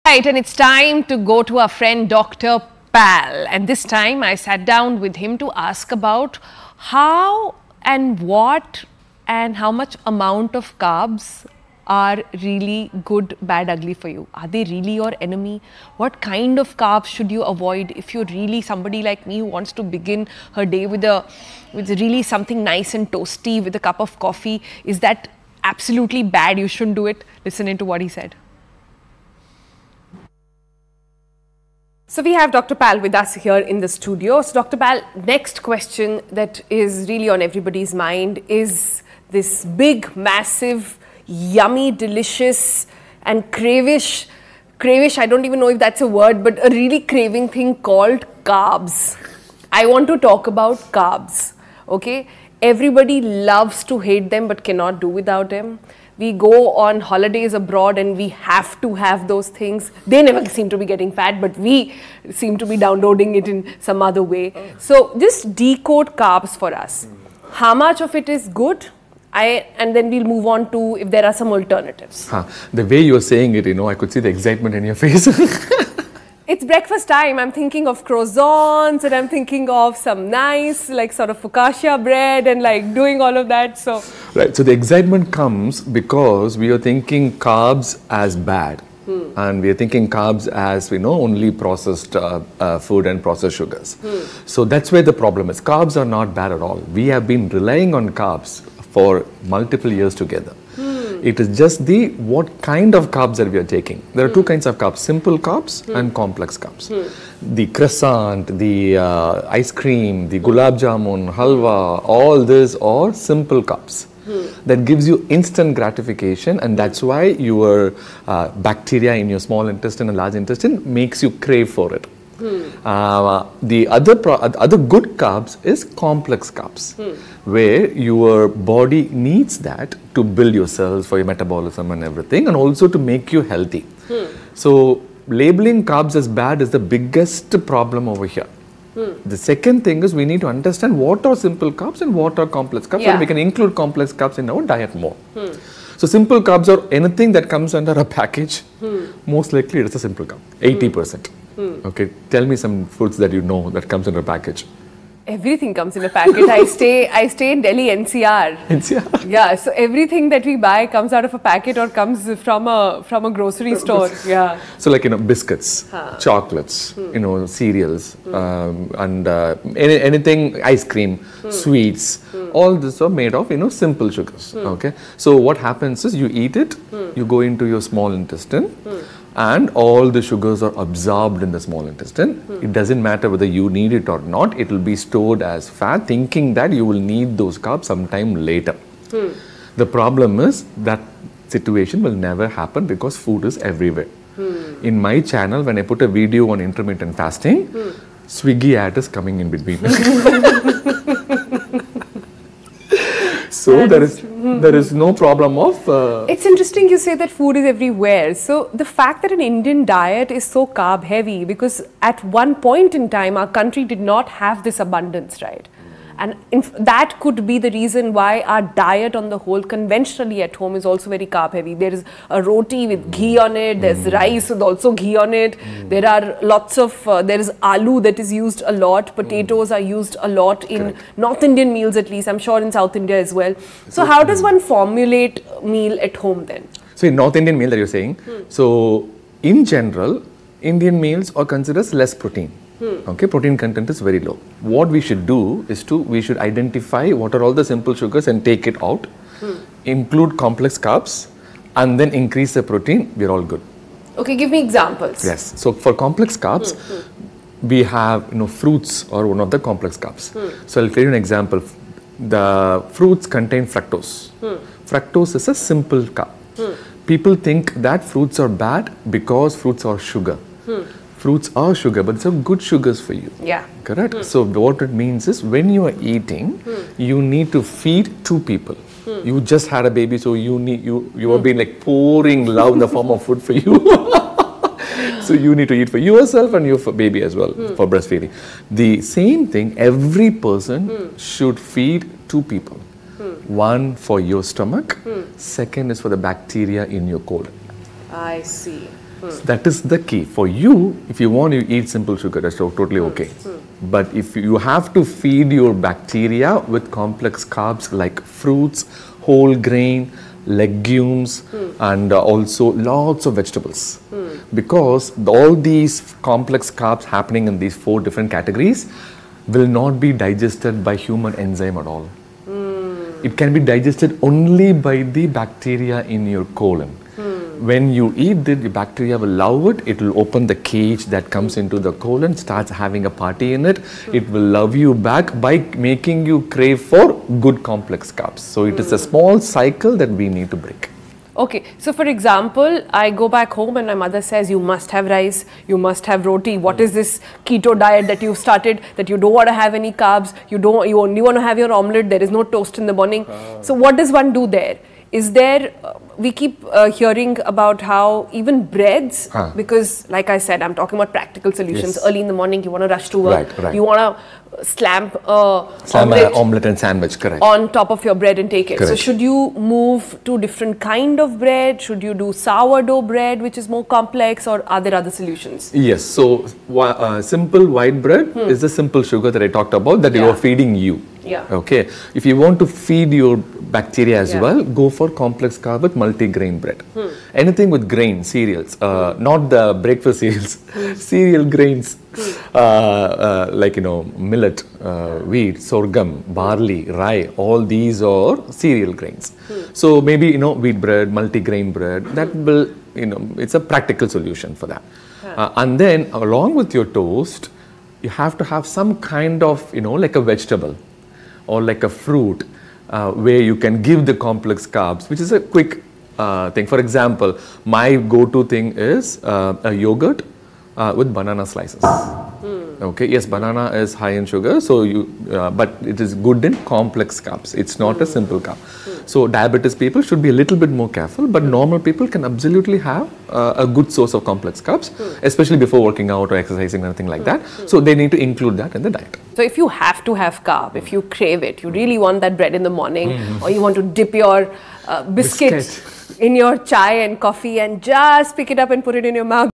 Right, and it's time to go to our friend Dr. Pal, and this time I sat down with him to ask about how and what and how much amount of carbs are really good, bad, ugly for you. Are they really your enemy? What kind of carbs should you avoid if you're really somebody like me who wants to begin her day with really something nice and toasty with a cup of coffee? Is that absolutely bad? You shouldn't do it. Listen into what he said. So we have Dr. Pal with us here in the studio. So Dr. Pal, next question that is really on everybody's mind is this big, massive, yummy, delicious and cravish, I don't even know if that's a word, but a really craving thing called carbs. I want to talk about carbs, okay? Everybody loves to hate them but cannot do without them. We go on holidays abroad and we have to have those things. They never seem to be getting fat, but we seem to be downloading it in some other way. So just decode carbs for us. How much of it is good? And then we'll move on to if there are some alternatives. The way you're saying it, I could see the excitement in your face. It's breakfast time. I'm thinking of croissants and I'm thinking of some nice like sort of focaccia bread and like doing all of that. So right. So the excitement comes because we are thinking carbs as bad. And we are thinking carbs as, only processed food and processed sugars. So that's where the problem is. Carbs are not bad at all. We have been relying on carbs for multiple years together. It is just what kind of carbs that we are taking. There are two kinds of carbs, simple carbs and complex carbs. The croissant, the ice cream, the gulab jamun, halwa, all these are simple carbs. That gives you instant gratification, and that's why your bacteria in your small intestine and large intestine makes you crave for it. The other good carbs is complex carbs, where your body needs that to build your cells for your metabolism and everything, and also to make you healthy. So labeling carbs as bad is the biggest problem over here. The second thing is we need to understand what are simple carbs and what are complex carbs, so we can include complex carbs in our diet more. So simple carbs are anything that comes under a package. Most likely it is a simple carb, 80%. Okay, tell me some foods that you know that comes in a package. Everything comes in a packet. I stay in Delhi NCR. NCR? Yeah, so everything that we buy comes out of a packet or comes from a grocery store. Yeah. So like biscuits, chocolates, cereals, and anything, ice cream, sweets. All this are made of simple sugars. Okay. So what happens is you eat it, you go into your small intestine. And all the sugars are absorbed in the small intestine. It doesn't matter whether you need it or not. It will be stored as fat, thinking that you will need those carbs sometime later. The problem is that situation will never happen because food is everywhere. In my channel, when I put a video on intermittent fasting, Swiggy ad is coming in between. So there is no problem of... It's interesting you say that food is everywhere. So the fact that an Indian diet is so carb heavy, because at one point in time our country did not have this abundance, right? And that could be the reason why our diet on the whole conventionally at home is also very carb heavy. There is a roti with ghee on it, there's rice with also ghee on it, there are lots of, there is aloo that is used a lot, potatoes are used a lot in North Indian meals at least, I'm sure in South India as well. So how does one formulate meal at home then? So in North Indian meal that you're saying, so in general, Indian meals are considered as less protein. Okay, protein content is very low. What we should do is we should identify what are all the simple sugars and take it out, include complex carbs, and then increase the protein. We're all good. Okay, give me examples. Yes. So for complex carbs, we have fruits are one of the complex carbs. So I'll tell you an example. The fruits contain fructose. Fructose is a simple carb. People think that fruits are bad because fruits are sugar. Fruits are sugar, but they're good sugars for you. Yeah. Correct? So what it means is when you are eating, you need to feed two people. You just had a baby, so you are being like pouring love in the form of food for you. So you need to eat for yourself and your baby as well for breastfeeding. The same thing, every person should feed two people. One for your stomach, second is for the bacteria in your colon. I see. So that is the key. For you, if you want to eat simple sugar, that's totally okay. But if you have to feed your bacteria with complex carbs like fruits, whole grain, legumes, and also lots of vegetables. Because all these complex carbs happening in these 4 different categories will not be digested by human enzyme at all. It can be digested only by the bacteria in your colon. When you eat it, the bacteria will love it. It will open the cage that comes into the colon, starts having a party in it. It will love you back by making you crave for good complex carbs. So it is a small cycle that we need to break. Okay, so for example, I go back home and my mother says, you must have rice, you must have roti. What is this keto diet that you've started, that you don't want to have any carbs, you only want to have your omelette, there is no toast in the morning. So what does one do there? Is there, we keep hearing about how even breads, because like I said, I'm talking about practical solutions. Yes. Early in the morning, you want to rush to work, Right. you want to slam omelette and sandwich, correct. On top of your bread and take it. Correct. So should you move to different kind of bread? Should you do sourdough bread, which is more complex, or are there other solutions? Yes, so simple white bread is the simple sugar that I talked about that you are feeding you. Yeah. Okay. If you want to feed your bacteria as well, go for complex carb with multi-grain bread. Anything with grain, cereals, not the breakfast cereals, cereal grains like millet, wheat, sorghum, barley, rye. All these are cereal grains. So maybe wheat bread, multi-grain bread. That will it's a practical solution for that. And then along with your toast, you have to have some kind of like a vegetable or like a fruit where you can give the complex carbs, which is a quick thing. For example, my go-to thing is a yogurt with banana slices. Okay, yes, banana is high in sugar, so but it is good in complex carbs. It's not a simple carb. So diabetes people should be a little bit more careful, but normal people can absolutely have a good source of complex carbs, especially before working out or exercising or anything like that. So they need to include that in the diet. So if you have to have carb, if you crave it, you really want that bread in the morning, or you want to dip your biscuit in your chai and coffee and just pick it up and put it in your mouth.